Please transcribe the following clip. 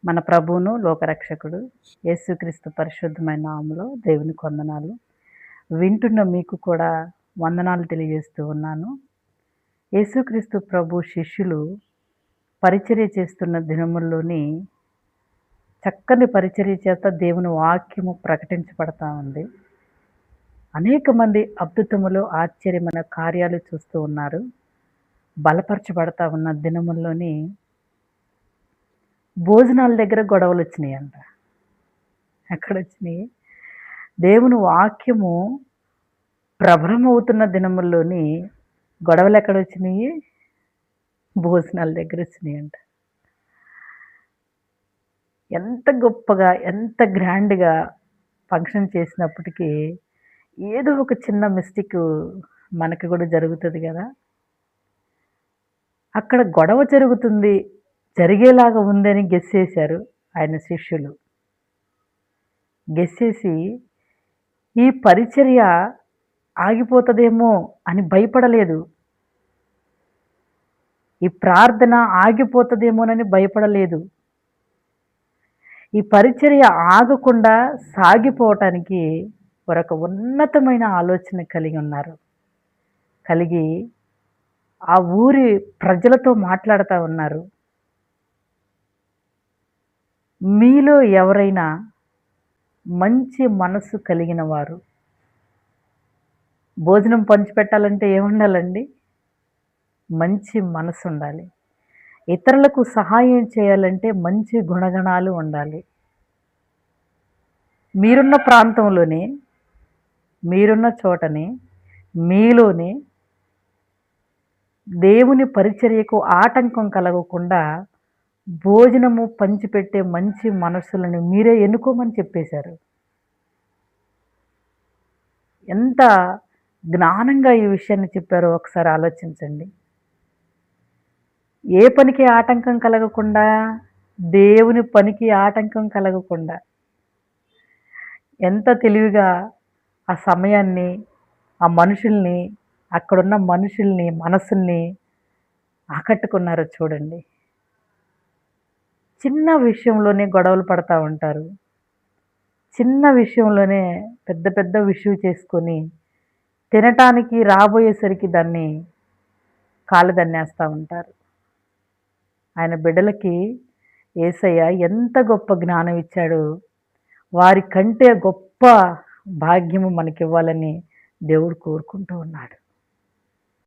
మన ప్రభువును, లోకరక్షకుడు యేసుక్రీస్తు పరిశుద్ధమైన నామములో దేవునికి వందనాలు. వింటున్న మీకు కూడా వందనాలు తెలియజేస్తూ ఉన్నాను. యేసుక్రీస్తు ప్రభు శిష్యులు పరిచర్య చేస్తున్న దినముల్లోని చక్కని పరిచర్య చేత దేవుని వాక్యము ప్రకటించబడతా ఉంది. అనేక మంది అద్భుతములు, ఆశ్చర్యమైన కార్యాలు చూస్తూ ఉన్నారు. బలపరచబడతా ఉన్న దినముల్లోని భోజనాల దగ్గర గొడవలు వచ్చినాయంట. ఎక్కడొచ్చినాయి? దేవుని వాక్యము ప్రభలమవుతున్న దినముల్లోని గొడవలు ఎక్కడొచ్చినాయి? భోజనాల దగ్గర వచ్చినాయంట. ఎంత గొప్పగా, ఎంత గ్రాండ్‌గా ఫంక్షన్ చేసినప్పటికీ ఏదో ఒక చిన్న మిస్టేక్ మనకి కూడా జరుగుతుంది కదా! అక్కడ గొడవ జరుగుతుంది, జరిగేలాగా ఉందని గెస్ చేశారు ఆయన శిష్యులు. గెస్ చేసి ఈ పరిచర్య ఆగిపోతదేమో అని భయపడలేదు. ఈ ప్రార్థన ఆగిపోతదేమోనని భయపడలేదు. ఈ పరిచర్య ఆగకుండా సాగిపోవటానికి మరొక ఉన్నతమైన ఆలోచన కలిగి ఉన్నారు. కలిగి ఆ ఊరి ప్రజలతో మాట్లాడుతూ ఉన్నారు. మీలో ఎవరైనా మంచి మనసు కలిగిన వారు భోజనం పంచిపెట్టాలంటే ఏముండాలండి? మంచి మనసు ఉండాలి. ఇతరులకు సహాయం చేయాలంటే మంచి గుణగణాలు ఉండాలి. మీరున్న ప్రాంతంలోనే, మీరున్న చోటనే, మీలోనే దేవుని పరిచర్యకు ఆటంకం కలగకుండా భోజనము పంచిపెట్టే మంచి మనస్సులను మీరే ఎన్నుకోమని చెప్పేశారు. ఎంత జ్ఞానంగా ఈ విషయాన్ని చెప్పారో ఒకసారి ఆలోచించండి. ఏ పనికి ఆటంకం కలగకుండా? దేవుని పనికి ఆటంకం కలగకుండా. ఎంత తెలివిగా ఆ సమయాన్ని, ఆ మనుషుల్ని, అక్కడున్న మనుషుల్ని, మనసుల్ని ఆకట్టుకున్నారో చూడండి. చిన్న విషయంలోనే గొడవలు పడతా ఉంటారు. చిన్న విషయంలోనే పెద్ద పెద్ద ఇష్యూ చేసుకొని తినటానికి రాబోయేసరికి దాన్ని కాలదన్నేస్తూ ఉంటారు. ఆయన బిడ్డలకి యేసయ్య ఎంత గొప్ప జ్ఞానం ఇచ్చాడు. వారి కంటే గొప్ప భాగ్యము మనకివ్వాలని దేవుడు కోరుకుంటూ ఉన్నాడు.